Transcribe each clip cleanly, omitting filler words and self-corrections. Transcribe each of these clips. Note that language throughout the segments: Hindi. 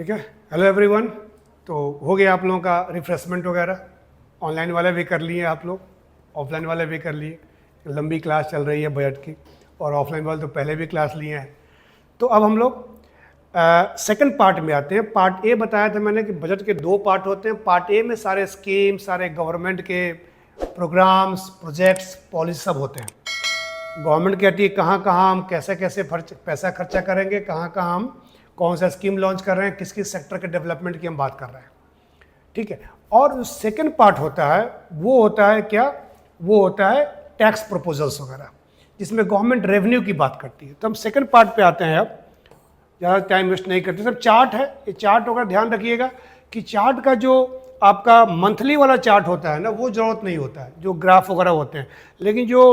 ठीक है। Hello everyone. तो हो गया आप लोगों का रिफ्रेशमेंट वगैरह, ऑनलाइन वाले भी कर लिए आप लोग, ऑफलाइन वाले भी कर लिए। लंबी क्लास चल रही है बजट की, और ऑफलाइन वाले तो पहले भी क्लास लिए हैं। तो अब हम लोग सेकंड पार्ट में आते हैं। पार्ट ए बताया था मैंने कि बजट के दो पार्ट होते हैं। पार्ट ए में सारे स्कीम, सारे गवर्नमेंट के प्रोग्राम्स, प्रोजेक्ट्स, पॉलिसी सब होते हैं। गवर्नमेंट कहती है कहाँ कहाँ हम कैसे कैसे पैसा खर्चा करेंगे, कहाँ कहाँ हम कौन सा स्कीम लॉन्च कर रहे हैं, किस किस सेक्टर के डेवलपमेंट की हम बात कर रहे हैं। ठीक है। और जो सेकंड पार्ट होता है वो होता है क्या, वो होता है टैक्स प्रपोजल्स वगैरह, जिसमें गवर्नमेंट रेवेन्यू की बात करती है। तो हम सेकंड पार्ट पे आते हैं। अब ज़्यादा टाइम वेस्ट नहीं करते। सब चार्ट है, ये चार्ट वगैरह ध्यान रखिएगा कि चार्ट का जो आपका मंथली वाला चार्ट होता है ना, वो ज़रूरत नहीं होता है, जो ग्राफ वगैरह होते हैं। लेकिन जो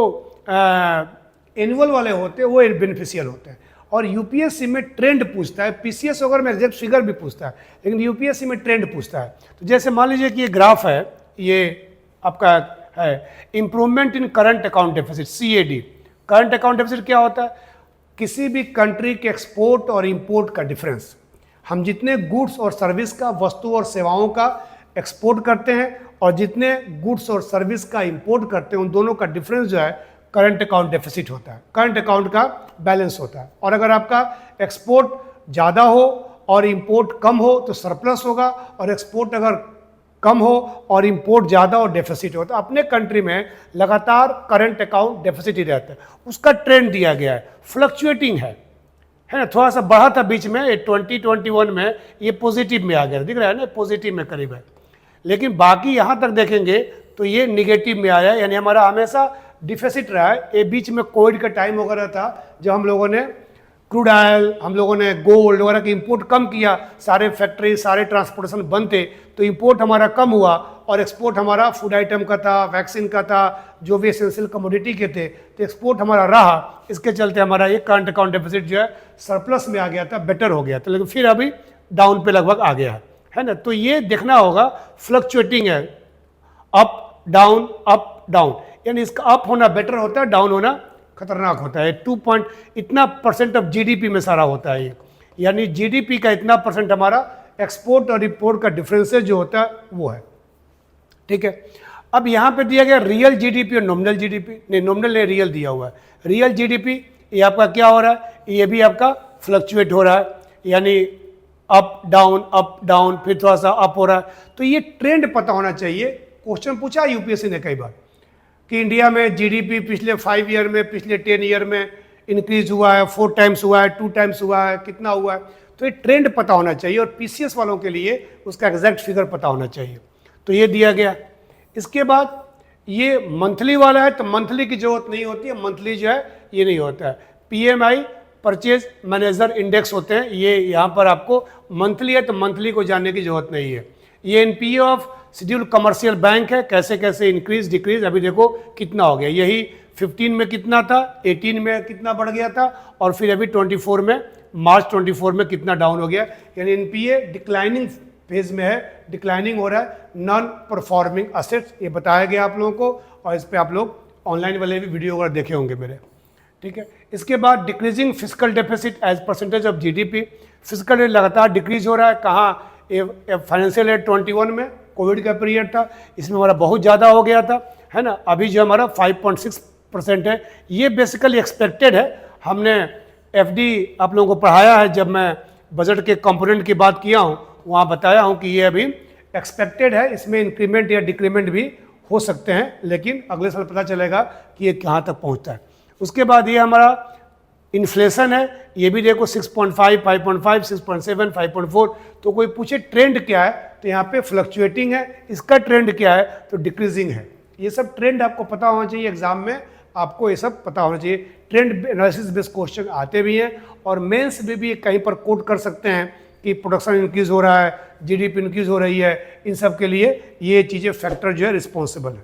एनुअल वाले होते हैं वो बेनिफिशियल होते हैं। और यूपीएससी में ट्रेंड पूछता है, पीसीएस वगैरह में एग्जैक्ट फिगर भी पूछता है, लेकिन यूपीएससी में ट्रेंड पूछता है। तो जैसे मान लीजिए कि ये ग्राफ है, ये आपका है improvement in current account deficit, CAD। Current account deficit क्या होता है? किसी भी कंट्री के एक्सपोर्ट और इंपोर्ट का डिफरेंस। हम जितने गुड्स और सर्विस का, वस्तु और सेवाओं का एक्सपोर्ट करते हैं और जितने गुड्स और सर्विस का इंपोर्ट करते हैं, उन दोनों का डिफरेंस जो है करंट अकाउंट डेफिसिट होता है, करंट अकाउंट का बैलेंस होता है। और अगर आपका एक्सपोर्ट ज़्यादा हो और इंपोर्ट कम हो तो सरप्लस होगा, और एक्सपोर्ट अगर कम हो और इंपोर्ट ज़्यादा और डेफिसिट हो तो अपने कंट्री में लगातार करंट अकाउंट डेफिसिट ही रहता है। उसका ट्रेंड दिया गया है, फ्लक्चुएटिंग है ना। थोड़ा सा बढ़ा था बीच में, 2021 में ये पॉजिटिव में आ गया, दिख रहा है ना, पॉजिटिव में करीब है। लेकिन बाकी यहाँ तक देखेंगे तो ये निगेटिव में आया, यानी हमारा हमेशा डिफिसिट रहा है। ये बीच में कोविड का टाइम वगैरह था, जब हम लोगों ने क्रूड ऑयल, हम लोगों ने गोल्ड वगैरह की इंपोर्ट कम किया, सारे फैक्ट्री, सारे ट्रांसपोर्टेशन बंद थे, तो इंपोर्ट हमारा कम हुआ और एक्सपोर्ट हमारा फूड आइटम का था, वैक्सीन का था, जो भी एसेंशियल कमोडिटी के थे, तो एक्सपोर्ट हमारा रहा। इसके चलते हमारा ये करंट अकाउंट डेफिसिट जो है सरप्लस में आ गया था, बेटर हो गया था। लेकिन फिर अभी डाउन पे लगभग आ गया है ना। तो ये देखना होगा, फ्लक्चुएटिंग है, अप डाउन, यानी इसका अप होना बेटर होता है, डाउन होना खतरनाक होता है। 2 इतना परसेंट ऑफ जीडीपी में सारा होता है ये, यानी जीडीपी का इतना परसेंट हमारा एक्सपोर्ट और इंपोर्ट का डिफरेंसेस जो होता है वो है। ठीक है। अब यहाँ पे दिया गया रियल जीडीपी और नॉमिनल जीडीपी, नहीं नॉमिनल नहीं, रियल दिया हुआ है। रियल जीडीपी ये आपका क्या हो रहा है, ये भी आपका फ्लक्चुएट हो रहा है, यानी अप डाउन, फिर थोड़ा सा अप हो रहा है। तो ये ट्रेंड पता होना चाहिए। क्वेश्चन पूछा यूपीएससी ने कई बार कि इंडिया में जीडीपी पिछले 5 ईयर में, पिछले 10 ईयर में इंक्रीज हुआ है, 4 टाइम्स हुआ है, 2 टाइम्स हुआ है, कितना हुआ है। तो ये ट्रेंड पता होना चाहिए, और पीसीएस वालों के लिए उसका एग्जैक्ट फिगर पता होना चाहिए। तो ये दिया गया। इसके बाद ये मंथली वाला है, तो मंथली की जरूरत नहीं होती है, मंथली जो है ये नहीं होता है। पीएमआई, परचेज मैनेजर इंडेक्स होते हैं, ये यहाँ पर आपको मंथली है, तो मंथली को जानने की जरूरत नहीं है। ये NPA of schedule commercial bank है, कैसे कैसे इंक्रीज डिक्रीज, अभी देखो कितना हो गया। यही 15 में कितना था, 18 में कितना बढ़ गया था, और फिर अभी 24 में, मार्च 24 में कितना डाउन हो गया। यानी एनपीए डिक्लाइनिंग फेज में है, डिक्लाइनिंग हो रहा है। नॉन परफॉर्मिंग असेट्स, ये बताया गया आप लोगों को, और इस पर आप लोग ऑनलाइन वाले भी वीडियो वगैरह देखे होंगे मेरे। ठीक है। इसके बाद decreasing physical deficit as percentage of GDP. Physical rate लगातार डिक्रीज हो रहा है। कहाँ? फाइनेंशियल ईयर 21 में कोविड का पीरियड था, इसमें हमारा बहुत ज़्यादा हो गया था, है ना। अभी जो हमारा 5.6% है, ये बेसिकली एक्सपेक्टेड है। हमने एफडी आप लोगों को पढ़ाया है, जब मैं बजट के कंपोनेंट की बात किया हूँ, वहाँ बताया हूँ कि ये अभी एक्सपेक्टेड है, इसमें इंक्रीमेंट या डिक्रीमेंट भी हो सकते हैं, लेकिन अगले साल पता चलेगा कि ये कहाँ तक पहुँचता है। उसके बाद ये हमारा इन्फ्लेशन है, ये भी देखो 6.5, 5.5, 6.7, 5.4। तो कोई पूछे ट्रेंड क्या है, तो यहाँ पे फ्लक्चुएटिंग है। इसका ट्रेंड क्या है, तो डिक्रीजिंग है। ये सब ट्रेंड आपको पता होना चाहिए, एग्जाम में आपको ये सब पता होना चाहिए। ट्रेंड एनालिसिस बेस्ड क्वेश्चन आते भी हैं, और मेंस में भी कहीं पर कोट कर सकते हैं कि प्रोडक्शन इंक्रीज हो रहा है, जीडीपी इंक्रीज हो रही है। इन सब के लिए ये चीज़ें फैक्टर जो है रिस्पॉन्सिबल है।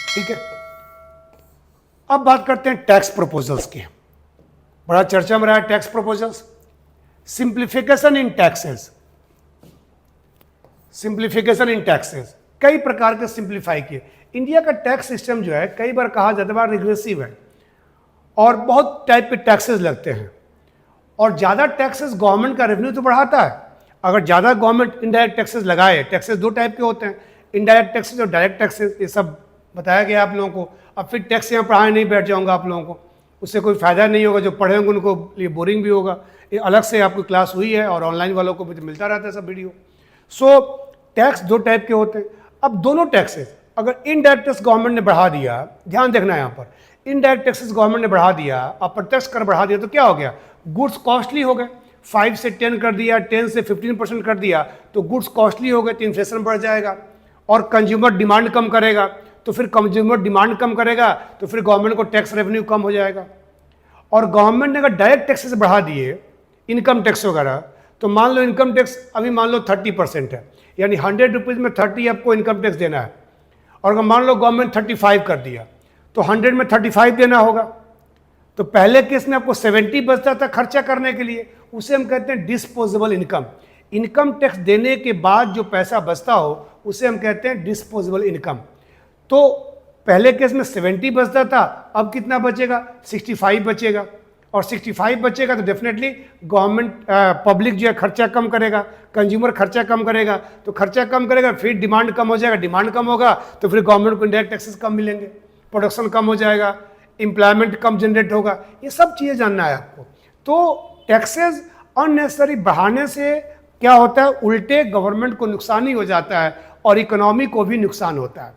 ठीक है। अब बात करते हैं टैक्स प्रपोजल्स की। बड़ा चर्चा में रहा है टैक्स प्रपोजल्स। सिंप्लीफिकेशन इन टैक्सेस, सिंप्लीफिकेशन इन टैक्सेस, कई प्रकार के सिंप्लीफाई किए। इंडिया का टैक्स सिस्टम जो है, कई बार कहा जाता है रिग्रेसिव है, और बहुत टाइप के टैक्सेस लगते हैं, और ज़्यादा टैक्सेस गवर्नमेंट का रेवेन्यू तो बढ़ाता है। अगर ज़्यादा गवर्नमेंट इनडायरेक्ट टैक्सेस लगाए, टैक्सेस दो टाइप के होते हैं, इनडायरेक्ट टैक्सेस और डायरेक्ट टैक्सेस, ये सब बताया गया आप लोगों को। अब फिर टैक्स यहाँ पढ़ाने नहीं बैठ जाऊँगा आप लोगों को, उससे कोई फ़ायदा नहीं होगा, जो पढ़े होंगे उनको लिए बोरिंग भी होगा। ये अलग से आपकी क्लास हुई है और ऑनलाइन वालों को भी तो मिलता रहता है सब वीडियो। सो टैक्स दो टाइप के होते हैं। अब दोनों टैक्सेस अगर इनडायरेक्ट टैक्स गवर्नमेंट ने बढ़ा दिया, ध्यान देखना यहाँ पर, इनडायरेक्ट टैक्सेस गवर्नमेंट ने बढ़ा दिया, अप्रत्यक्ष कर बढ़ा दिया, तो क्या हो गया, गुड्स कॉस्टली हो गए। 5 से 10 कर दिया, 10 से 15% कर दिया, तो गुड्स कॉस्टली हो गए, तो इन्फ्लेशन बढ़ जाएगा और कंज्यूमर डिमांड कम करेगा, तो फिर कंज्यूमर डिमांड कम करेगा तो फिर गवर्नमेंट को टैक्स रेवेन्यू कम हो जाएगा। और गवर्नमेंट ने अगर डायरेक्ट टैक्सेस बढ़ा दिए, इनकम टैक्स वगैरह, तो मान लो इनकम टैक्स अभी मान लो 30% है, यानी 100 रुपीज़ में 30 आपको इनकम टैक्स देना है। और अगर मान लो गवर्नमेंट 35 कर दिया, तो 100 में 35 देना होगा। तो पहले केस में आपको 70 बचता था खर्चा करने के लिए, उसे हम कहते हैं डिस्पोजेबल इनकम। इनकम टैक्स देने के बाद जो पैसा बचता हो उसे हम कहते हैं डिस्पोजेबल इनकम। तो पहले केस में 70 बचता था, अब कितना बचेगा, 65 बचेगा। और 65 बचेगा तो डेफिनेटली गवर्नमेंट पब्लिक जो है खर्चा कम करेगा, कंज्यूमर खर्चा कम करेगा, तो खर्चा कम करेगा फिर डिमांड कम हो जाएगा, डिमांड कम होगा तो फिर गवर्नमेंट को इंडायरेक्ट टैक्सेस कम मिलेंगे, प्रोडक्शन कम हो जाएगा, एम्प्लॉयमेंट कम जनरेट होगा। ये सब चीज़ें जानना है आपको। तो टैक्सेस अननेसेसरी बढ़ाने से क्या होता है, उल्टे गवर्नमेंट को नुकसान ही हो जाता है और इकोनॉमी को भी नुकसान होता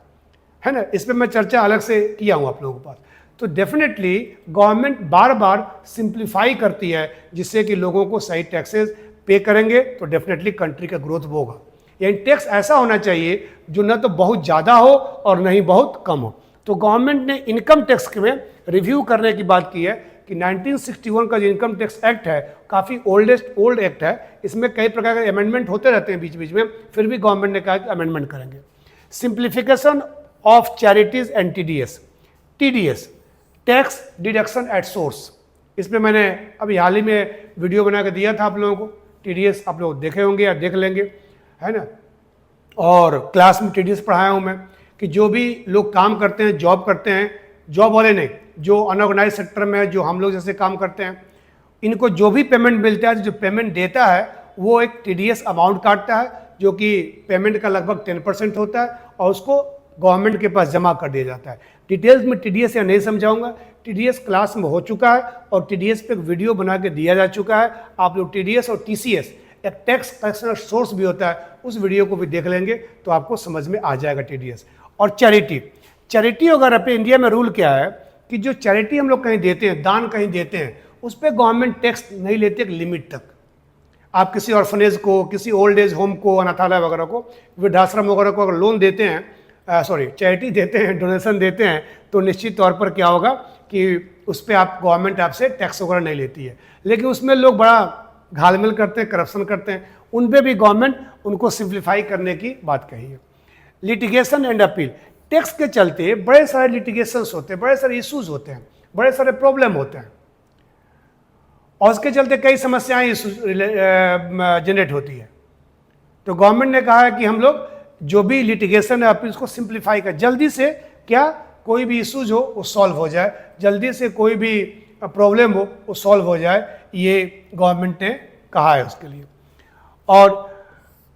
है ना। इस पर मैं चर्चा अलग से किया हूँ आप लोगों के पास। तो डेफिनेटली गवर्नमेंट बार बार सिंप्लीफाई करती है, जिससे कि लोगों को सही टैक्सेस पे करेंगे तो डेफिनेटली कंट्री का ग्रोथ होगा। यानी टैक्स ऐसा होना चाहिए जो न तो बहुत ज़्यादा हो और न ही बहुत कम हो। तो गवर्नमेंट ने इनकम टैक्स में रिव्यू करने की बात की है कि 1961 का जो इनकम टैक्स एक्ट है काफ़ी ओल्ड एक्ट है, इसमें कई प्रकार के अमेंडमेंट होते रहते हैं बीच बीच में, फिर भी गवर्नमेंट ने कहा कि अमेंडमेंट करेंगे। Simplification of charities and TDS, tax deduction at source, इस पर मैंने अभी हाल ही में वीडियो बना के दिया था आप लोगों को। TDS आप लोग देखे होंगे या देख लेंगे, है ना। और क्लास में TDS पढ़ाया हूँ मैं कि जो भी लोग काम करते हैं, जॉब करते हैं, जॉब वाले नहीं, जो अनऑर्गेनाइज सेक्टर में जो हम लोग जैसे काम करते हैं, इनको जो भी पेमेंट मिलता है, जो पेमेंट देता है वो एक TDS अमाउंट काटता है, जो कि पेमेंट का लगभग 10% होता है और उसको गवर्नमेंट के पास जमा कर दिया जाता है। डिटेल्स में TDS या नहीं समझाऊंगा, TDS क्लास में हो चुका है और TDS पे एक वीडियो बना के दिया जा चुका है। आप लोग TDS और TCS, एक टैक्स कलेक्शन सोर्स भी होता है, उस वीडियो को भी देख लेंगे तो आपको समझ में आ जाएगा TDS। और चैरिटी अगर अपने इंडिया में रूल क्या है कि जो चैरिटी हम लोग कहीं देते हैं, दान कहीं देते हैं, उस पर गवर्नमेंट टैक्स नहीं लेते एक लिमिट तक। आप किसी ऑर्फनेज को, किसी ओल्ड एज होम को, अनाथालय वगैरह को, वृद्धाश्रम वगैरह को अगर लोन देते हैं, चैरिटी देते हैं, डोनेशन देते हैं, तो निश्चित तौर पर क्या होगा कि उस पर आप गवर्नमेंट आपसे टैक्स वगैरह नहीं लेती है। लेकिन उसमें लोग बड़ा घालमेल करते हैं, करप्शन करते हैं, उन पर भी गवर्नमेंट उनको सिंप्लीफाई करने की बात कही है। लिटिगेशन एंड अपील, टैक्स के चलते बड़े सारे लिटिगेशंस होते हैं, बड़े सारे इश्यूज होते हैं, बड़े सारे प्रॉब्लम होते हैं और उसके चलते कई समस्याएं जनरेट होती है। तो गवर्नमेंट ने कहा है कि हम लोग जो भी लिटिगेशन है अपील को सिंप्लीफाई कर, जल्दी से क्या कोई भी इश्यूज हो वो सॉल्व हो जाए, जल्दी से कोई भी प्रॉब्लम हो वो सॉल्व हो जाए, ये गवर्नमेंट ने कहा है उसके लिए। और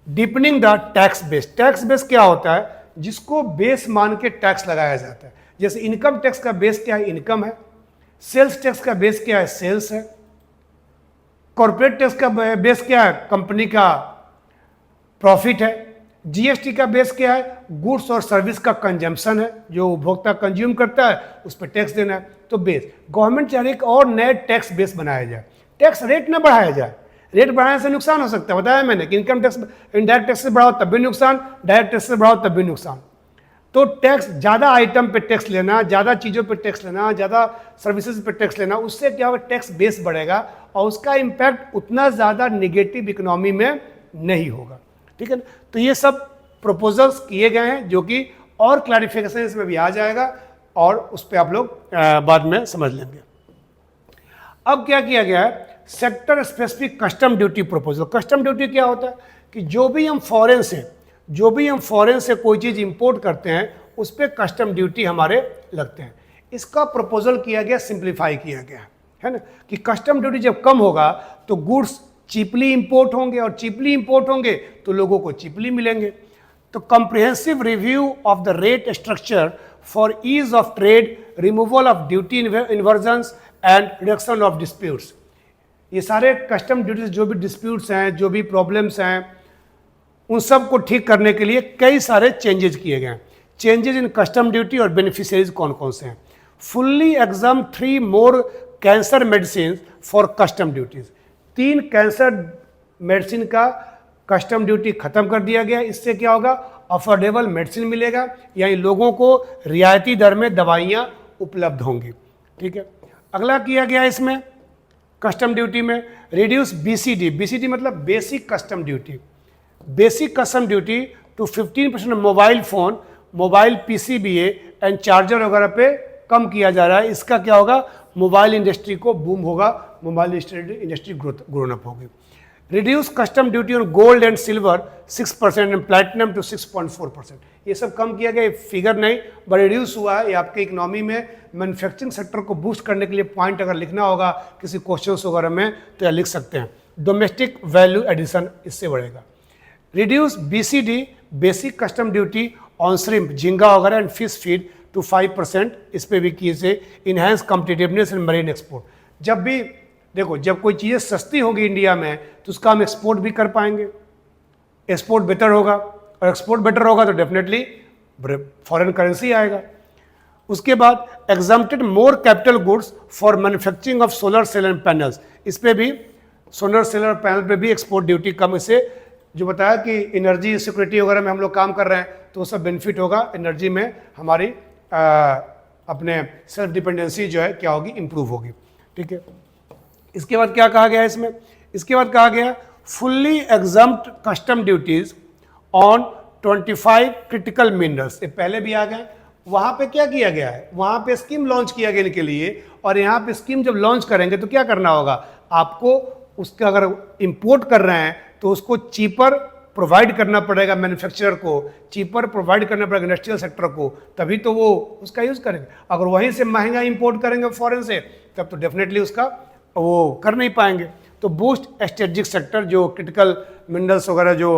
डीपनिंग द टैक्स बेस क्या होता है, जिसको बेस मान के टैक्स लगाया जाता है। जैसे इनकम टैक्स का बेस क्या है, इनकम है। सेल्स टैक्स का बेस क्या है, सेल्स है। कॉर्पोरेट टैक्स का बेस क्या है, कंपनी का प्रॉफिट है। GST का बेस क्या है, गुड्स और सर्विस का कंजम्पशन है, जो उपभोक्ता कंज्यूम करता है उस पर टैक्स देना है। तो बेस गवर्नमेंट चाह रही है एक और नए टैक्स बेस बनाया जाए, टैक्स रेट ना बढ़ाया जाए। रेट बढ़ाने से नुकसान हो सकता है, बताया मैंने कि इनकम टैक्स इनडायरेक्ट टैक्स से बढ़ाओ तब भी नुकसान, डायरेक्ट टैक्स से बढ़ाओ तब भी नुकसान। तो टैक्स ज़्यादा आइटम पे टैक्स लेना, ज़्यादा चीज़ों पे टैक्स लेना, ज़्यादा सर्विसेज पे टैक्स लेना, उससे क्या होगा, टैक्स बेस बढ़ेगा और उसका इम्पैक्ट उतना ज़्यादा निगेटिव इकोनॉमी में नहीं होगा। ठीक है ना। तो ये सब प्रपोजल्स किए गए हैं जो कि और क्लैरिफिकेशन इसमें भी आ जाएगा और उस पर आप लोग बाद में समझ लेंगे। अब क्या किया गया है, sector specific custom duty proposal. Custom duty क्या होता है कि जो भी हम फॉरेन से कोई चीज़ इंपोर्ट करते हैं उस पर कस्टम ड्यूटी हमारे लगते हैं। इसका प्रपोजल किया गया, सिंप्लीफाई किया गया। है ना, कि कस्टम ड्यूटी जब कम होगा तो गुड्स चीपली इंपोर्ट होंगे, और चीपली इंपोर्ट होंगे तो लोगों को चीपली मिलेंगे। तो comprehensive review of the rate structure for ease of trade, removal of duty inversions and reduction of disputes। ये सारे कस्टम ड्यूटीज जो भी डिस्प्यूट्स हैं, जो भी प्रॉब्लम्स हैं, उन सब को ठीक करने के लिए कई सारे चेंजेस किए गए हैं। चेंजेस इन कस्टम ड्यूटी और बेनिफिशियरीज कौन कौन से हैं? Fully exempt 3 more cancer medicine for custom duties. 3 cancer medicine का कस्टम ड्यूटी खत्म कर दिया गया। इससे क्या होगा? अफोर्डेबल मेडिसिन मिलेगा, यानी लोगों को रियायती दर में दवाइयाँ उपलब्ध होंगी। ठीक है, अगला किया गया इसमें कस्टम ड्यूटी में रिड्यूस बीसीडी। बीसीडी मतलब basic custom duty. Basic custom duty to 15% mobile phone, mobile PCBA and charger वगैरह पे कम किया जा रहा है। इसका क्या होगा? मोबाइल इंडस्ट्री को बूम होगा, मोबाइल इंडस्ट्री ग्रोन अप होगी। Reduce custom duty on gold and silver 6% and platinum to 6.4%। ये सब कम किया गया, फिगर नहीं बट रिड्यूस हुआ है। ये आपके इकोनॉमी में मैन्युफैक्चरिंग सेक्टर को बूस्ट करने के लिए पॉइंट अगर लिखना होगा किसी क्वेश्चंस वगैरह में तो यह लिख सकते हैं। डोमेस्टिक वैल्यू एडिशन इससे बढ़ेगा। Reduce BCD basic custom duty on shrimp, झींगा वगैरह एंड फिश फीड टू 5%। इस पर भी किए से enhance competitiveness in marine export. जब भी देखो, जब कोई चीज़ें सस्ती होगी इंडिया में तो उसका हम एक्सपोर्ट भी कर पाएंगे, एक्सपोर्ट बेटर होगा, और एक्सपोर्ट बेटर होगा तो डेफिनेटली फॉरेन करेंसी आएगा। उसके बाद exempted more capital goods for manufacturing of solar cell and panels. इस पे भी सोलर सेल और पैनल पे भी एक्सपोर्ट ड्यूटी कम। इससे जो बताया कि एनर्जी सिक्योरिटी वगैरह में हम लोग काम कर रहे हैं तो सब बेनिफिट होगा, एनर्जी में हमारी अपने सेल्फ डिपेंडेंसी जो है क्या होगी? इंप्रूव होगी। ठीक है, इसके बाद क्या कहा गया है इसमें? इसके बाद कहा गया fully exempt custom duties on 25 critical minerals. ये पहले भी आ गए। वहाँ पे क्या किया गया है? वहाँ पे स्कीम लॉन्च किया गया इनके लिए, और यहाँ पे स्कीम जब लॉन्च करेंगे तो क्या करना होगा? आपको उसका अगर इंपोर्ट कर रहे हैं तो उसको चीपर प्रोवाइड करना पड़ेगा, मैन्युफैक्चरर को चीपर प्रोवाइड करना पड़ेगा इंडस्ट्रियल सेक्टर को, तभी तो वो उसका यूज़ करेंगे। अगर वहीं से महंगा इंपोर्ट करेंगे फॉरेन से तब तो डेफिनेटली उसका वो कर नहीं पाएंगे। तो बूस्ट स्ट्रेटेजिक सेक्टर, जो क्रिटिकल मिनरल्स वगैरह जो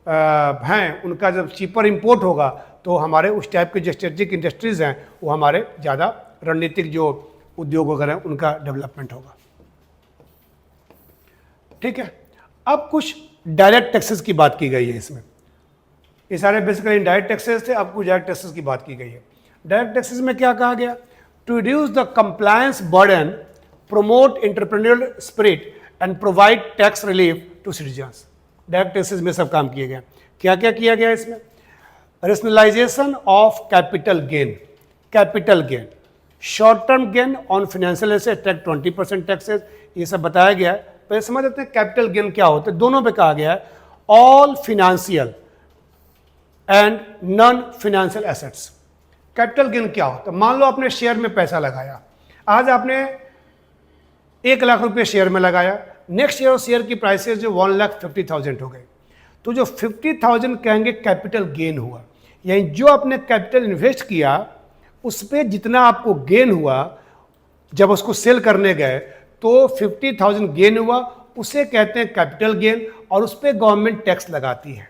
हैं उनका जब चीपर इंपोर्ट होगा तो हमारे उस टाइप के जो स्ट्रेटेजिक इंडस्ट्रीज़ हैं वो हमारे ज़्यादा रणनीतिक जो उद्योग वगैरह हैं उनका डेवलपमेंट होगा। ठीक है, अब कुछ डायरेक्ट टैक्सेस की बात की गई है इसमें। ये सारे बेसिकली इनडायरेक्ट टैक्सेस थे, अब कुछ डायरेक्ट टैक्सेस की बात की गई है। डायरेक्ट टैक्सेस में क्या कहा गया? To reduce the compliance burden, promote entrepreneurial spirit and provide tax relief to citizens। Direct taxes में सब काम किए गए। क्या क्या किया गया इसमें? Rationalisation of capital gain. Capital gain, short term gain on financial asset tax 20% taxes, ये सब बताया गया है। पहले समझ लेते हैं कैपिटल गेन क्या होता है। दोनों पे कहा गया है all financial and non financial assets. Capital gain क्या होता है? मान लो आपने शेयर में पैसा लगाया, आज आपने 1 लाख रुपये शेयर में लगाया, नेक्स्ट ईयर शेयर की प्राइसेस जो 1,50,000 हो गए, तो जो 50,000 कहेंगे कैपिटल गेन हुआ। यानी जो आपने कैपिटल इन्वेस्ट किया उस पर जितना आपको गेन हुआ, जब उसको सेल करने गए तो 50,000 गेन हुआ, उसे कहते हैं कैपिटल गेन, और उस पर गवर्नमेंट टैक्स लगाती है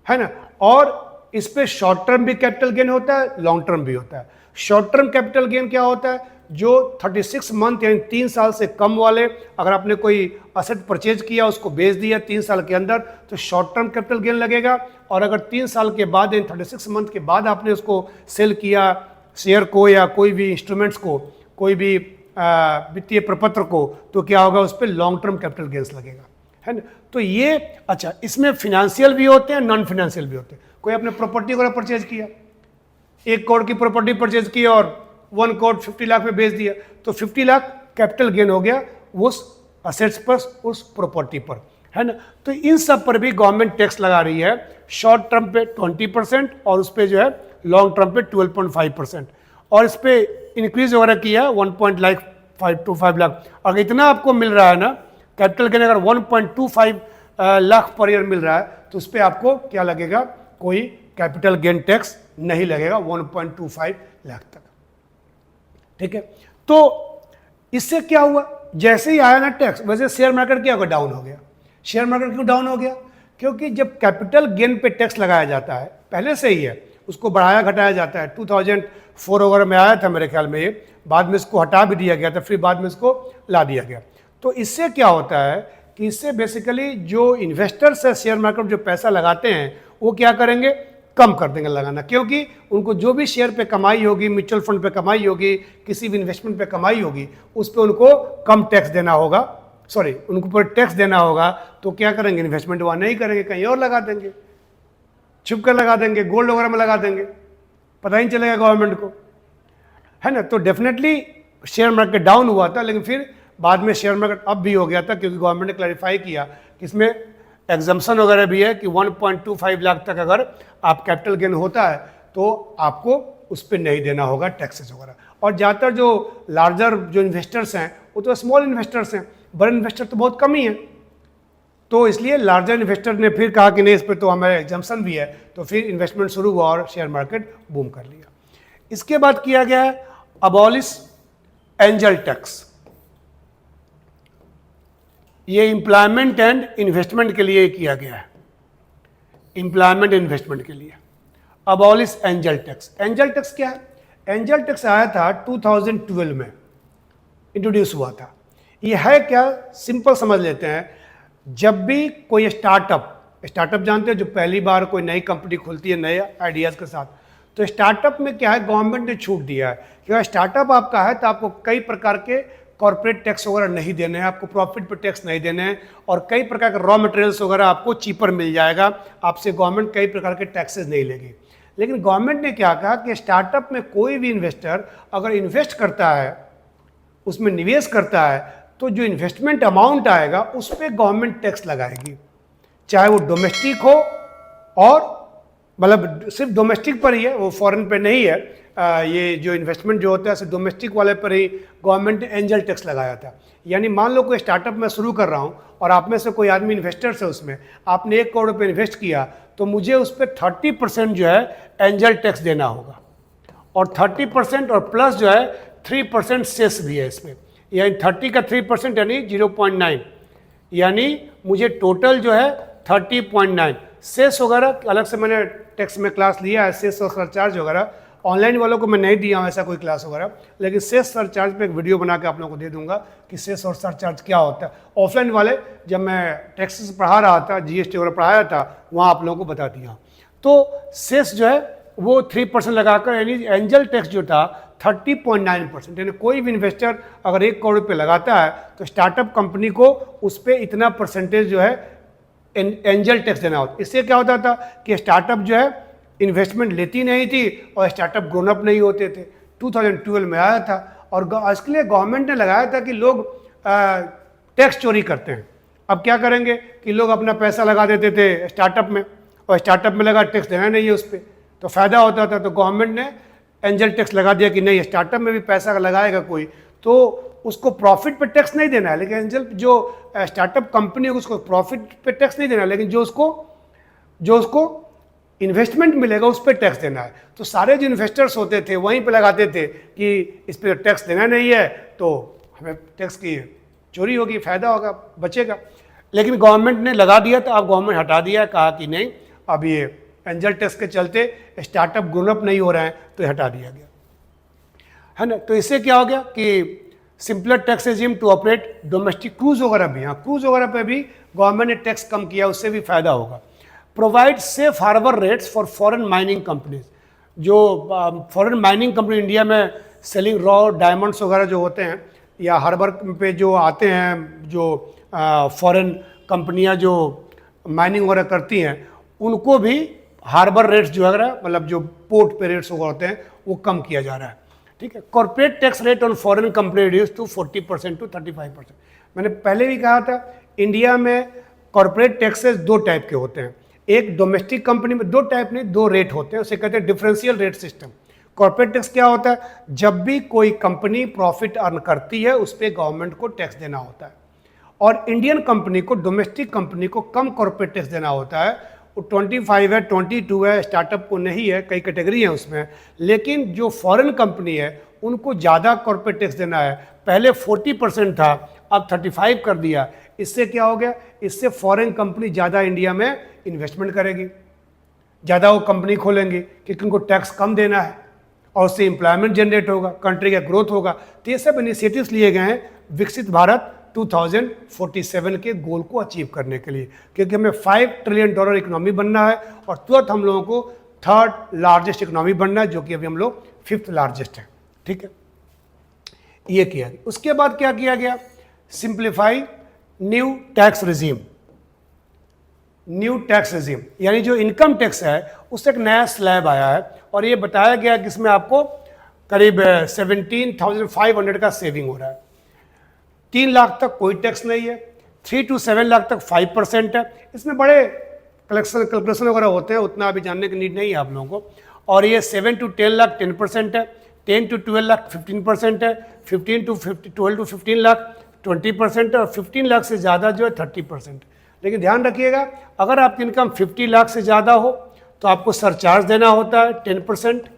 ना। और इस पर शॉर्ट टर्म भी कैपिटल गेन होता है, लॉन्ग टर्म भी होता है। शॉर्ट टर्म कैपिटल गेन क्या होता है? जो 36 मंथ यानी 3 साल से कम वाले, अगर आपने कोई असेट परचेज किया उसको बेच दिया 3 साल के अंदर तो शॉर्ट टर्म कैपिटल गेन लगेगा। और अगर 3 साल के बाद यानी 36 मंथ के बाद आपने उसको सेल किया शेयर को या कोई भी इंस्ट्रूमेंट्स को, कोई भी वित्तीय प्रपत्र को, तो क्या होगा? उस पर लॉन्ग टर्म कैपिटल गेन्स लगेगा, है ना। तो ये अच्छा, इसमें फिनेंशियल भी होते हैं, नॉन फिनेंशियल भी होते हैं। कोई आपने प्रॉपर्टी वगैरह परचेज किया, 1 करोड़ की प्रॉपर्टी परचेज की और 1 करोड़ 50 लाख में बेच दिया, तो 50 लाख कैपिटल गेन हो गया उस असेट्स पर, उस प्रॉपर्टी पर, है ना। तो इन सब पर भी गवर्नमेंट टैक्स लगा रही है। शॉर्ट टर्म पे 20% और उस पर जो है लॉन्ग टर्म पे 12.5%, और इस पर इंक्रीज वगैरह किया 1.5 लाख। अगर इतना आपको मिल रहा है ना कैपिटल गेन, अगर 1.25 लाख पर ईयर मिल रहा है तो उस पर आपको क्या लगेगा? कोई कैपिटल गेन टैक्स नहीं लगेगा 1.25 लाख तक। ठीक है, तो इससे क्या हुआ, जैसे ही आया ना टैक्स, वैसे शेयर मार्केट क्या होगा, डाउन हो गया। शेयर मार्केट क्यों डाउन हो गया, क्योंकि जब कैपिटल गेन पे टैक्स लगाया जाता है, पहले से ही है, उसको बढ़ाया घटाया जाता है। 2004 वगैरह में आया था मेरे ख्याल में ये, बाद में इसको हटा भी दिया गया था, फिर बाद में इसको ला दिया गया। तो इससे क्या होता है कि इससे बेसिकली जो इन्वेस्टर्स है शेयर मार्केट में जो पैसा लगाते हैं, वो क्या करेंगे, कम कर देंगे लगाना, क्योंकि उनको जो भी शेयर पे कमाई होगी, म्यूचुअल फंड पे कमाई होगी, किसी भी इन्वेस्टमेंट पे कमाई होगी, उस पर उनको कम टैक्स देना होगा, सॉरी उनको पर टैक्स देना होगा। तो क्या करेंगे, इन्वेस्टमेंट वहाँ नहीं करेंगे, कहीं और लगा देंगे, छुप कर लगा देंगे, गोल्ड वगैरह में लगा देंगे, पता ही नहीं चलेगा गवर्नमेंट को, है ना। तो डेफिनेटली शेयर मार्केट डाउन हुआ था, लेकिन फिर बाद में शेयर मार्केट अप भी हो गया था, क्योंकि गवर्नमेंट ने क्लैरिफाई किया कि इसमें एग्जम्पशन वगैरह भी है कि 1.25 लाख तक अगर आप कैपिटल गेन होता है तो आपको उस पर नहीं देना होगा टैक्सेस वगैरह। और ज़्यादातर जो लार्जर जो इन्वेस्टर्स हैं वो तो स्मॉल इन्वेस्टर्स हैं, बड़े इन्वेस्टर तो बहुत कम ही हैं। तो इसलिए लार्जर इन्वेस्टर ने फिर कहा कि नहीं, इस पर तो हमारा एग्जम्पशन भी है, तो फिर इन्वेस्टमेंट शुरू हुआ और शेयर मार्केट बूम कर लिया। इसके बाद किया गया है अबॉलिश एंजल टैक्स। ये एम्प्लॉयमेंट एंड इन्वेस्टमेंट के लिए किया गया है, एम्प्लॉयमेंट इन्वेस्टमेंट के लिए। Abolish angel tax. Angel tax क्या है, एंजल टैक्स आया था 2012 में, इंट्रोड्यूस हुआ था। ये है क्या, सिंपल समझ लेते हैं। जब भी कोई स्टार्टअप जानते हैं, जो पहली बार कोई नई कंपनी खुलती है नए आइडियाज़ के साथ, तो स्टार्टअप में क्या है, गवर्नमेंट ने छूट दिया है कि अगर स्टार्टअप आपका है तो आपको कई प्रकार के कॉर्पोरेट टैक्स वगैरह नहीं देने हैं, आपको प्रॉफिट पर टैक्स नहीं देने हैं, और कई प्रकार के रॉ मटेरियल्स वगैरह आपको चीपर मिल जाएगा, आपसे गवर्नमेंट कई प्रकार के टैक्सेस नहीं लेगी। लेकिन गवर्नमेंट ने क्या कहा कि स्टार्टअप में कोई भी इन्वेस्टर अगर इन्वेस्ट करता है, उसमें निवेश करता है, तो जो इन्वेस्टमेंट अमाउंट आएगा उस पर गवर्नमेंट टैक्स लगाएगी, चाहे वो डोमेस्टिक हो, और मतलब सिर्फ डोमेस्टिक पर ही है, वो फॉरेन पे नहीं है। ये जो इन्वेस्टमेंट जो होता है सिर्फ डोमेस्टिक वाले पर ही गवर्नमेंट ने एंजल टैक्स लगाया था। यानी मान लो कोई स्टार्टअप में शुरू कर रहा हूँ और आप में से कोई आदमी इन्वेस्टर्स है, उसमें आपने 1 करोड़ रुपये इन्वेस्ट किया, तो मुझे उस पर 30% जो है एंजल टैक्स देना होगा, और 30% और प्लस जो है 3% सेस भी है इसमें, यानी 30 का 3% यानी 0.9, यानी मुझे टोटल जो है 30.9। सेस वगैरह अलग से मैंने टैक्स में क्लास लिया है, सेस और सरचार्ज वगैरह। ऑनलाइन वालों को मैं नहीं दिया हूँ ऐसा कोई क्लास वगैरह, लेकिन सेस सरचार्ज पे एक वीडियो बना के आप लोगों को दे दूंगा कि सेस और सरचार्ज क्या होता है। ऑफलाइन वाले जब मैं टैक्सेस पढ़ा रहा था, जीएसटी वगैरह पढ़ाया था, वहाँ आप लोगों को बता दिया। तो सेस जो है वो 3% लगाकर, यानी एंजल टैक्स जो था 30.9%, यानी कोई भी इन्वेस्टर अगर 1 करोड़ रुपये लगाता है तो स्टार्टअप कंपनी को उस पर इतना परसेंटेज जो है एंजल टैक्स देना होता। इससे क्या होता था कि स्टार्टअप जो है इन्वेस्टमेंट लेती नहीं थी और स्टार्टअप ग्रोनअप नहीं होते थे। 2012 में आया था, और इसके लिए गवर्नमेंट ने लगाया था कि लोग टैक्स चोरी करते हैं। अब क्या करेंगे कि लोग अपना पैसा लगा देते थे स्टार्टअप में, और स्टार्टअप में लगा टैक्स देना नहीं है उस पर, तो फ़ायदा होता था। तो गवर्नमेंट ने एंजल टैक्स लगा दिया कि नहीं, स्टार्टअप में भी पैसा लगाएगा कोई तो उसको प्रॉफिट पे टैक्स नहीं देना है, लेकिन एंजल जो स्टार्टअप कंपनी है उसको प्रॉफिट पे टैक्स नहीं देना है, लेकिन जो उसको इन्वेस्टमेंट मिलेगा उस पर टैक्स देना है। तो सारे जो इन्वेस्टर्स होते थे वहीं पे लगाते थे कि इस पर टैक्स देना नहीं है तो हमें टैक्स की चोरी होगी, फ़ायदा होगा, बचेगा। लेकिन गवर्नमेंट ने लगा दिया, तो अब गवर्नमेंट हटा दिया, कहा कि नहीं, अब ये एंजल टैक्स के चलते स्टार्टअप ग्रोनअप नहीं हो रहे हैं, तो हटा दिया गया, है ना। तो इससे क्या हो गया कि simpler tax regime to operate domestic cruise वगैरह भी, हाँ क्रूज वगैरह पे भी गवर्नमेंट ने टैक्स कम किया, उससे भी फायदा होगा। Provide safe harbour rates for foreign mining companies. जो फॉरेन माइनिंग कंपनी इंडिया में सेलिंग रॉ डायमंड्स वगैरह जो होते हैं, या हार्बर पे जो आते हैं, जो फॉरेन कंपनियां जो माइनिंग वगैरह करती हैं, उनको भी हार्बर रेट्स जो है, मतलब जो पोर्ट पे रेट्स वगैरह होते हैं, वो कम किया जा रहा है, ठीक है। Corporate tax rate on foreign company reduce to 40% to 35%। मैंने पहले भी कहा था, इंडिया में कॉर्पोरेट टैक्सेस 2 टाइप के होते हैं। एक डोमेस्टिक कंपनी में 2 टाइप नहीं, 2 रेट होते हैं, उसे कहते हैं differential rate system. Corporate tax क्या होता है, जब भी कोई कंपनी प्रॉफिट अर्न करती है उस पर गवर्नमेंट को टैक्स देना होता है, और इंडियन कंपनी को, डोमेस्टिक कंपनी को कम कॉर्पोरेट टैक्स देना होता है। वो 25 है, 22 है, स्टार्टअप को नहीं है, कई कैटेगरी है उसमें। लेकिन जो फॉरेन कंपनी है उनको ज़्यादा कॉर्पोरेट टैक्स देना है। पहले 40% था, अब 35 कर दिया। इससे क्या हो गया, इससे फॉरेन कंपनी ज़्यादा इंडिया में इन्वेस्टमेंट करेगी, ज़्यादा वो कंपनी खोलेंगी क्योंकि उनको टैक्स कम देना है और उससे एम्प्लॉयमेंट जनरेट होगा, कंट्री का ग्रोथ होगा। तो ये सब इनिशिएटिव्स लिए गए हैं विकसित भारत 2047 के गोल को अचीव करने के लिए, क्योंकि हमें $5 ट्रिलियन इकोनॉमी बनना है और तुरंत हम लोगों को 3rd लार्जेस्ट इकोनॉमी बनना है, जो कि अभी हम लोग 5th लार्जेस्ट है। ठीक है, ये किया गया। उसके बाद क्या किया गया, simplify new tax regime. New tax regime यानी जो इनकम टैक्स है उससे एक नया स्लैब आया है और ये बताया गया कि इसमें आपको करीब 17,500 का सेविंग हो रहा है। 3 लाख तक कोई टैक्स नहीं है, 3 to 7 लाख तक 5% है। इसमें बड़े कैलकुलेशन वगैरह होते हैं, उतना अभी जानने की नीड नहीं है आप लोगों को। और ये 7 to 10 लाख 10% है, 10 to 12 लाख 15% है, 12 to 15 लाख 20% है और 15 लाख से ज़्यादा जो है 30%। लेकिन ध्यान रखिएगा, अगर आपकी इनकम 50 लाख से ज़्यादा हो तो आपको सरचार्ज देना होता है 10%,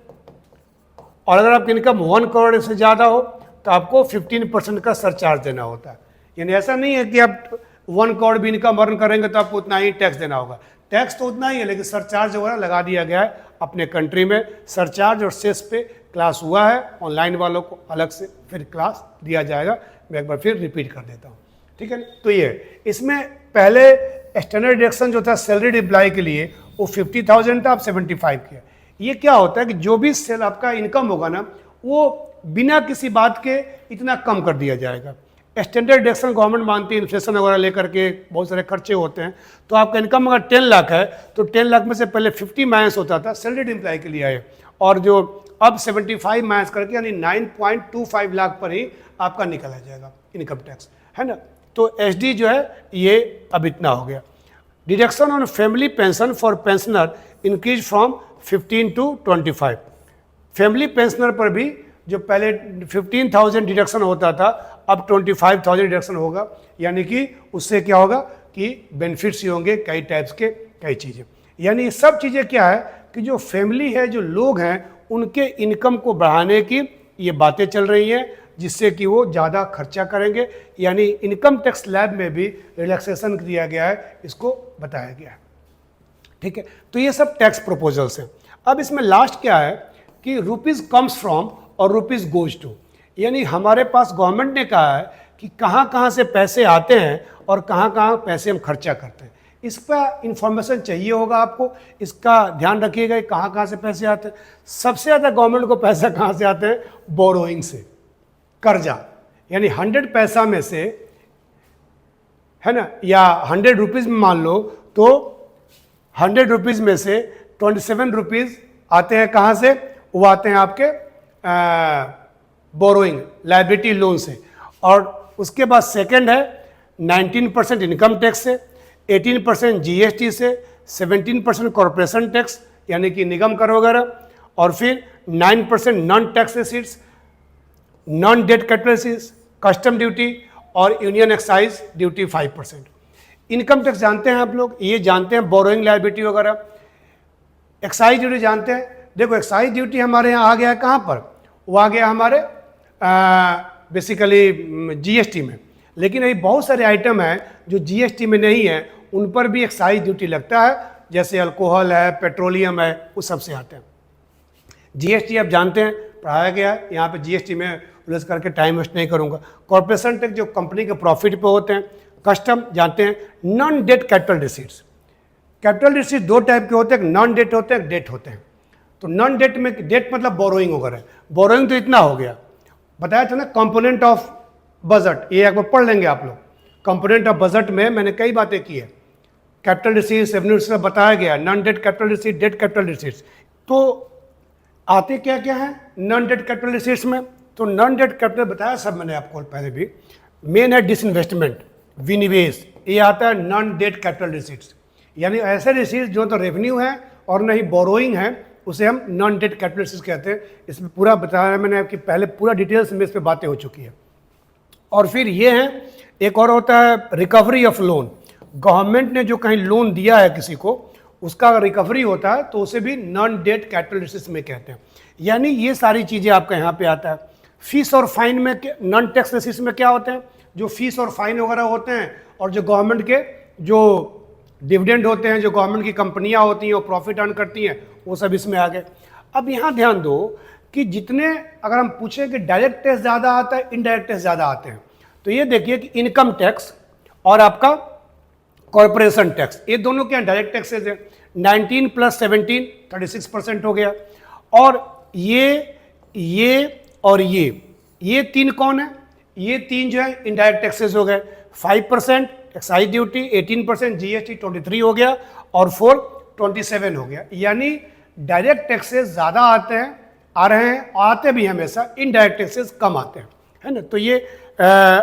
और अगर आपकी इनकम 1 करोड़ से ज़्यादा हो तो आपको 15% का सरचार्ज देना होता है। यानी ऐसा नहीं है कि आप 1 करोड़ भी इनकम अर्न करेंगे तो आपको उतना ही टैक्स देना होगा। टैक्स तो उतना ही है, लेकिन सरचार्ज वगैरह लगा दिया गया है अपने कंट्री में। सरचार्ज और सेस पे क्लास हुआ है, ऑनलाइन वालों को अलग से फिर क्लास दिया जाएगा। मैं एक बार फिर रिपीट कर देता हूँ, ठीक है। तो ये इसमें पहले स्टैंडर्ड डिडक्शन जो था सैलरीड एम्प्लॉय के लिए वो 50,000 था, अब 75 किया। ये क्या होता है कि जो भी सेल आपका इनकम होगा ना, वो बिना किसी बात के इतना कम कर दिया जाएगा। स्टैंडर्ड डिडक्शन गवर्नमेंट मानती है, इन्फ्लेशन वगैरह लेकर के बहुत सारे खर्चे होते हैं। तो आपका इनकम अगर 10 लाख है तो 10 लाख में से पहले 50 माइनस होता था सैलरीड एम्प्लॉय के लिए आए, और जो अब 75 माइनस करके यानी 9.25 लाख पर ही आपका निकला जाएगा इनकम टैक्स, है ना। तो एसडी जो है ये अब इतना हो गया। Deduction on family pension for pensioner increase from 15 to 25। Family pensioner पर भी जो पहले 15,000 डिडक्शन होता था, अब 25,000 डिडक्शन होगा। यानी कि उससे क्या होगा कि बेनिफिट्स ही होंगे कई टाइप्स के, कई चीज़ें। यानी ये सब चीज़ें क्या है कि जो फैमिली है, जो लोग हैं, उनके इनकम को बढ़ाने की ये बातें चल रही हैं, जिससे कि वो ज़्यादा खर्चा करेंगे। यानी इनकम टैक्स स्लैब में भी रिलैक्सेशन दिया गया है, इसको बताया गया है, ठीक है। तो ये सब टैक्स प्रपोजल्स हैं। अब इसमें लास्ट क्या है कि रुपीज़ कम्स फ्रॉम और रुपीज़ गोज टू। यानी हमारे पास गवर्नमेंट ने कहा है कि कहाँ कहाँ से पैसे आते हैं और कहाँ कहाँ पैसे हम खर्चा करते हैं। इस पर इंफॉर्मेशन चाहिए होगा आपको, इसका ध्यान रखिएगा कहाँ कहाँ से पैसे आते हैं। सबसे ज़्यादा गवर्नमेंट को पैसा कहाँ से आते हैं, बोरोइंग से, कर्जा। यानी 100 पैसा में से, है ना, या 100 रुपीज़ में मान लो तो 100 रुपीज़ में से 27 रुपीज़ आते हैं कहाँ से, वो आते हैं आपके बोरोइंग लायबिलिटी लोन से। और उसके बाद सेकंड है 19% इनकम टैक्स से, 18% जीएसटी से, 17% कॉरपोरेशन टैक्स यानी कि निगम कर वगैरह, और फिर 9% non tax receipts, non debt capital receipts, custom duty और union excise duty 5%। Income tax जानते हैं आप लोग, ये जानते हैं बोरोइंग लायबिलिटी वगैरह। एक्साइज ड्यूटी जानते हैं। देखो एक्साइज ड्यूटी हमारे यहाँ आ गया है कहाँ पर, वो आ गया हमारे बेसिकली जीएसटी में। लेकिन अभी बहुत सारे आइटम हैं जो जीएसटी में नहीं है, उन पर भी एक्साइज ड्यूटी लगता है, जैसे अल्कोहल है, पेट्रोलियम है, उस सब से आते हैं। जीएसटी आप जानते हैं, पढ़ाया गया, यहाँ पे जीएसटी में उलझ करके टाइम वेस्ट नहीं करूँगा। कॉर्पोरेशन टैक्स जो कंपनी के प्रॉफिट पे होते हैं। कस्टम जानते हैं। Non debt capital receipts, capital receipt 2 type के होते हैं, नॉन डेट होते हैं, डेट होते हैं। तो नॉन डेट में, डेट मतलब बोरोइंग वगैरह। बोरोइंग तो इतना हो गया, बताया था ना, कंपोनेंट ऑफ बजट, ये एक बार पढ़ लेंगे आप लोग। कंपोनेंट ऑफ बजट में मैंने कई बातें की है, कैपिटल रिसीट्स, रेवेन्यू रिसीट्स बताया गया, non debt capital receipt, date capital receipts. तो आते क्या क्या है नॉन डेट कैपिटल रिसीट्स में, तो नॉन डेट कैपिटल बताया सब मैंने आपको पहले भी। मेन है डिसइन्वेस्टमेंट, विनिवेश, ये आता है नॉन डेट कैपिटल रिसीट्स। यानी ऐसे रिसीट्स जो तो रेवेन्यू है और नहीं बोरोइंग है, उसे हम नॉन डेट कैपिटल रिसीट्स कहते हैं। इसमें पूरा बताया मैंने आपकी पहले, पूरा डिटेल्स में इस पर बातें हो चुकी है। और फिर ये है, एक और होता है रिकवरी ऑफ लोन। गवर्नमेंट ने जो कहीं लोन दिया है किसी को, उसका रिकवरी होता है, तो उसे भी नॉन डेट कैपिटल रिसीट्स में कहते हैं। यानी ये सारी चीज़ें आपका यहाँ पे आता है। फीस और फाइन में नॉन टैक्स बेसिस में क्या होते हैं, जो फीस और फाइन वगैरह होते हैं, और जो गवर्नमेंट के जो डिविडेंड होते हैं, जो गवर्नमेंट की कंपनियां होती हैं वो प्रॉफिट अर्न करती हैं, वो सब इसमें आ गए। अब यहाँ ध्यान दो कि जितने, अगर हम पूछें कि डायरेक्ट टैक्स ज़्यादा आता है इनडायरेक्ट टैक्स ज़्यादा आते हैं, तो ये देखिए कि इनकम टैक्स और आपका कॉरपोरेशन टैक्स, ये दोनों क्या डायरेक्ट टैक्सेज है। 19 + 17 36% हो गया। और ये और ये तीन कौन है, ये तीन जो है इनडायरेक्ट टैक्सेस हो गए। 5% एक्साइज ड्यूटी, 18% जीएसटी, 23 हो गया, और 4 27 हो गया। यानी डायरेक्ट टैक्सेस ज़्यादा आते हैं, आ रहे हैं, आते भी हमेशा, इनडायरेक्ट टैक्सेस कम आते हैं, है ना। तो ये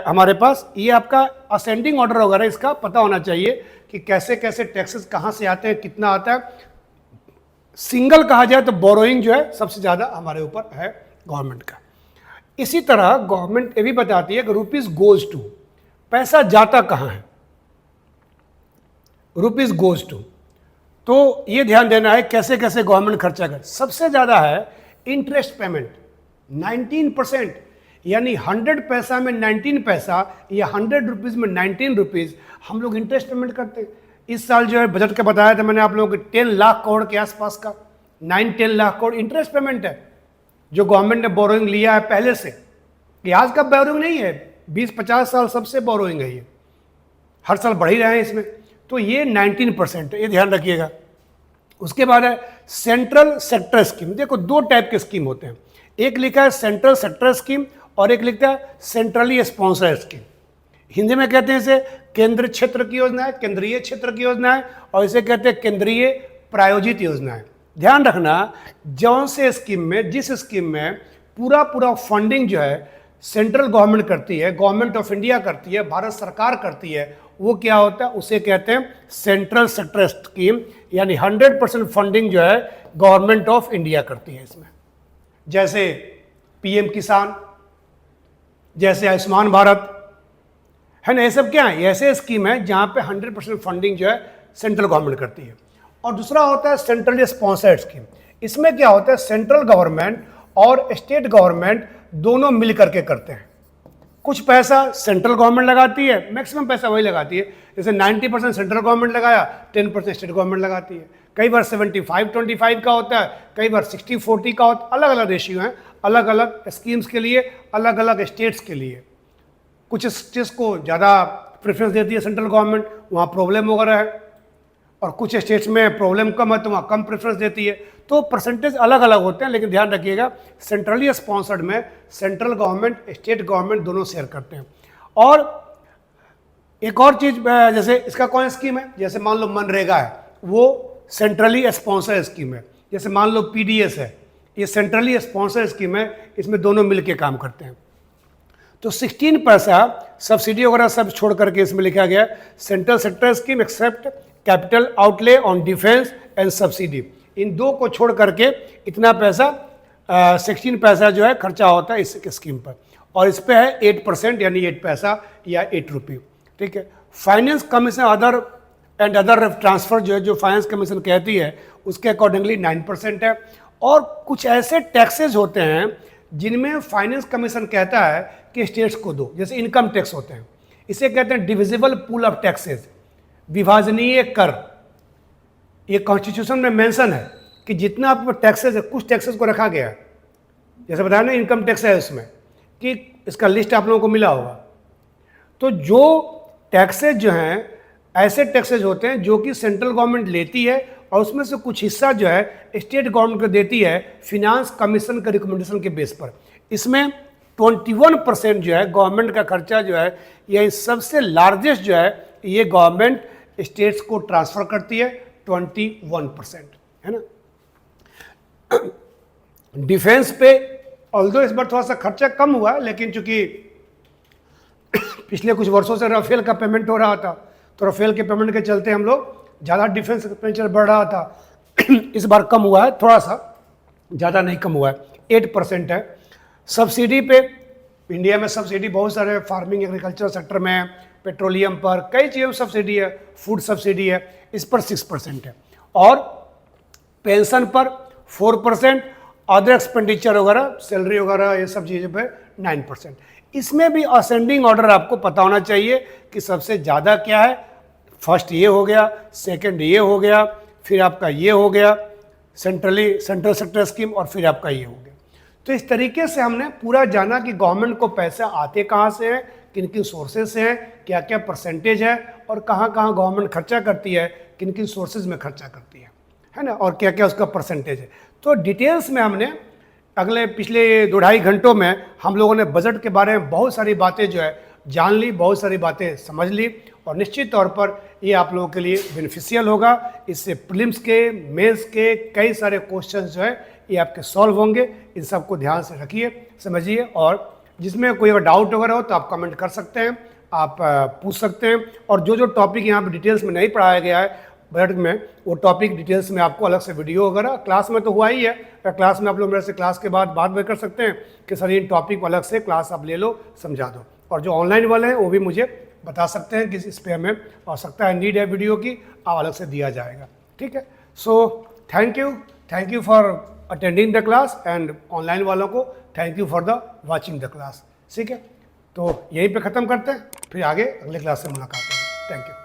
हमारे पास ये आपका असेंडिंग ऑर्डर वगैरह इसका पता होना चाहिए कि कैसे कैसे टैक्सेस कहाँ से आते हैं, कितना आता है। सिंगल कहा जाए तो बोरोइंग जो है सबसे ज़्यादा हमारे ऊपर है गवर्नमेंट का। इसी तरह गवर्नमेंट ये भी बताती है कि रुपीज गोज टू, पैसा जाता कहाँ है, रुपीज गोज टू। तो ये ध्यान देना है कैसे कैसे गवर्नमेंट खर्चा करे। सबसे ज़्यादा है इंटरेस्ट पेमेंट 19%, यानी 100 पैसा में 19 पैसा या 100 रुपीज़ में 19 रुपीज़ हम लोग इंटरेस्ट पेमेंट करते हैं। इस साल जो है बजट का बताया था मैंने आप लोगों को 10 लाख करोड़ के आसपास का, 9-10 लाख करोड़ इंटरेस्ट पेमेंट है जो गवर्नमेंट ने बोरोइंग लिया है पहले से। ये आज का बोरोइंग नहीं है, 20-50 साल सबसे बोरोइंग है, ये हर साल बढ़ ही रहे हैं इसमें। तो ये 19% है, ये ध्यान रखिएगा। उसके बाद है सेंट्रल सेक्टर स्कीम। देखो दो टाइप के स्कीम होते हैं, एक लिखा है सेंट्रल सेक्टर स्कीम और एक लिखा है सेंट्रली स्पॉन्सर्ड स्कीम। हिंदी में कहते हैं इसे केंद्र क्षेत्र की योजना है, केंद्रीय क्षेत्र की योजना है, और इसे कहते हैं केंद्रीय प्रायोजित योजना है। ध्यान रखना जौन से स्कीम में, जिस स्कीम में पूरा फंडिंग जो है सेंट्रल गवर्नमेंट करती है, गवर्नमेंट ऑफ इंडिया करती है, भारत सरकार करती है, वो क्या होता है, उसे कहते हैं सेंट्रल सेक्टर स्कीम। यानी 100% फंडिंग जो है गवर्नमेंट ऑफ इंडिया करती है इसमें। जैसे पीएम किसान, जैसे आयुष्मान भारत, है ना, ये सब क्या है, ऐसे स्कीम है जहाँ पे 100% फंडिंग जो है सेंट्रल गवर्नमेंट करती है। और दूसरा होता है सेंट्रली स्पॉन्सर्ड स्कीम। इसमें क्या होता है, सेंट्रल गवर्नमेंट और स्टेट गवर्नमेंट दोनों मिल करके करते हैं। कुछ पैसा सेंट्रल गवर्नमेंट लगाती है, मैक्सिमम पैसा वही लगाती है, जैसे 90% सेंट्रल गवर्नमेंट लगाया, 10% स्टेट गवर्नमेंट लगाती है। कई बार 75-25 का होता है, कई बार 60-40 का होता है, अलग अलग रेशियो हैं, अलग अलग स्कीम्स के लिए, अलग अलग स्टेट्स के लिए। कुछ स्टेट्स को ज़्यादा प्रेफरेंस देती है सेंट्रल गवर्नमेंट, वहाँ प्रॉब्लम वगैरह है, और कुछ स्टेट्स में प्रॉब्लम कम है तो वहाँ कम प्रेफरेंस देती है। तो परसेंटेज अलग अलग होते हैं, लेकिन ध्यान रखिएगा सेंट्रली स्पॉन्सर्ड में सेंट्रल गवर्नमेंट स्टेट गवर्नमेंट दोनों शेयर करते हैं। और एक और चीज़, जैसे इसका कौन स्कीम है, जैसे मान लो मनरेगा है, वो सेंट्रली स्पॉन्सर्ड स्कीम है। जैसे मान लो पीडीएस है, ये सेंट्रली स्पॉन्सर्ड स्कीम है, इसमें दोनों मिलकर काम करते हैं। तो 16 पैसा सब्सिडी वगैरह सब छोड़ करके इसमें लिखा गया central sector scheme except capital outlay on defence and subsidy. इन दो को छोड़ करके इतना पैसा 16 पैसा जो है खर्चा होता है इस स्कीम पर, और इस पे है 8% यानी 8 पैसा या 8 रुपये। ठीक है। Finance commission other and other transfer जो है, जो फाइनेंस कमीशन कहती है उसके अकॉर्डिंगली 9% है। और कुछ ऐसे टैक्सेज होते हैं जिनमें फाइनेंस कमीशन कहता है कि स्टेट्स को दो, जैसे इनकम टैक्स होते हैं, इसे कहते हैं डिविजिबल पूल ऑफ टैक्सेज, विभाजनीय कर। ये कॉन्स्टिट्यूशन में मेंशन है कि जितना आपको टैक्सेस है, कुछ टैक्सेस को रखा गया है, जैसे बताया ना इनकम टैक्स है उसमें, कि इसका लिस्ट आप लोगों को मिला होगा। तो जो टैक्सेस जो हैं ऐसे टैक्सेस होते हैं जो कि सेंट्रल गवर्नमेंट लेती है, और उसमें से कुछ हिस्सा जो है स्टेट गवर्नमेंट को देती है फिनांस कमीशन के रिकमेंडेशन के बेस पर। इसमें 21% जो है गवर्नमेंट का खर्चा जो है, यह सबसे लार्जेस्ट जो है ये गवर्नमेंट स्टेट्स को ट्रांसफर करती है, 21%, है ना। डिफेंस पे ऑल्दो इस बार थोड़ा सा खर्चा कम हुआ, लेकिन चूंकि पिछले कुछ वर्षों से राफेल का पेमेंट हो रहा था, तो राफेल के पेमेंट के चलते हम लोग ज़्यादा डिफेंस एक्सपेंडिचर बढ़ रहा था। इस बार कम हुआ है, थोड़ा सा, ज़्यादा नहीं कम हुआ है, 8% है। सब्सिडी पे इंडिया में सब्सिडी बहुत सारे, फार्मिंग एग्रीकल्चर सेक्टर में, पेट्रोलियम पर, कई चीज़ों में सब्सिडी है, फूड सब्सिडी है, इस पर 6% है। और पेंशन पर 4%, अदर एक्सपेंडिचर वगैरह, सैलरी वगैरह, ये सब चीज़ों पे 9%। इसमें भी असेंडिंग ऑर्डर आपको पता होना चाहिए कि सबसे ज़्यादा क्या है। फर्स्ट ये हो गया, सेकंड ये हो गया, फिर आपका ये हो गया सेंट्रल सेक्टर स्कीम, और फिर आपका ये हो गया। तो इस तरीके से हमने पूरा जाना कि गवर्नमेंट को पैसे आते कहाँ से हैं, किन किन सोर्सेज से हैं, क्या क्या परसेंटेज है, और कहाँ कहाँ गवर्नमेंट खर्चा करती है, किन किन सोर्सेज में खर्चा करती है ना, और क्या क्या उसका परसेंटेज है। तो डिटेल्स में हमने पिछले 2-2.5 घंटों में हम लोगों ने बजट के बारे में बहुत सारी बातें जो है जान ली, बहुत सारी बातें समझ ली, और निश्चित तौर पर ये आप लोगों के लिए बेनिफिशियल होगा। इससे प्रीलिम्स के, मेंस के कई सारे क्वेश्चंस जो है ये आपके सॉल्व होंगे। इन सबको ध्यान से रखिए, समझिए, और जिसमें कोई अगर डाउट वगैरह हो तो आप कमेंट कर सकते हैं, आप पूछ सकते हैं। और जो जो टॉपिक यहाँ पे डिटेल्स में नहीं पढ़ाया गया है बजट में, वो टॉपिक डिटेल्स में आपको अलग से वीडियो वगैरह, क्लास में तो हुआ ही है, क्लास में आप लोग मेरे से क्लास के बाद बात भी कर सकते हैं कि सर इन टॉपिक को अलग से क्लास आप ले लो, समझा दो। और जो ऑनलाइन वाले हैं वो भी मुझे बता सकते हैं कि इस पर हमें आवश्यकता है, नीड है वीडियो की, आप अलग से दिया जाएगा। ठीक है, so thank you for attending the class, and online वालों को thank you for the watching the class. ठीक है, तो यहीं पे ख़त्म करते हैं, फिर आगे अगले क्लास से मुलाकात होगी। Thank you.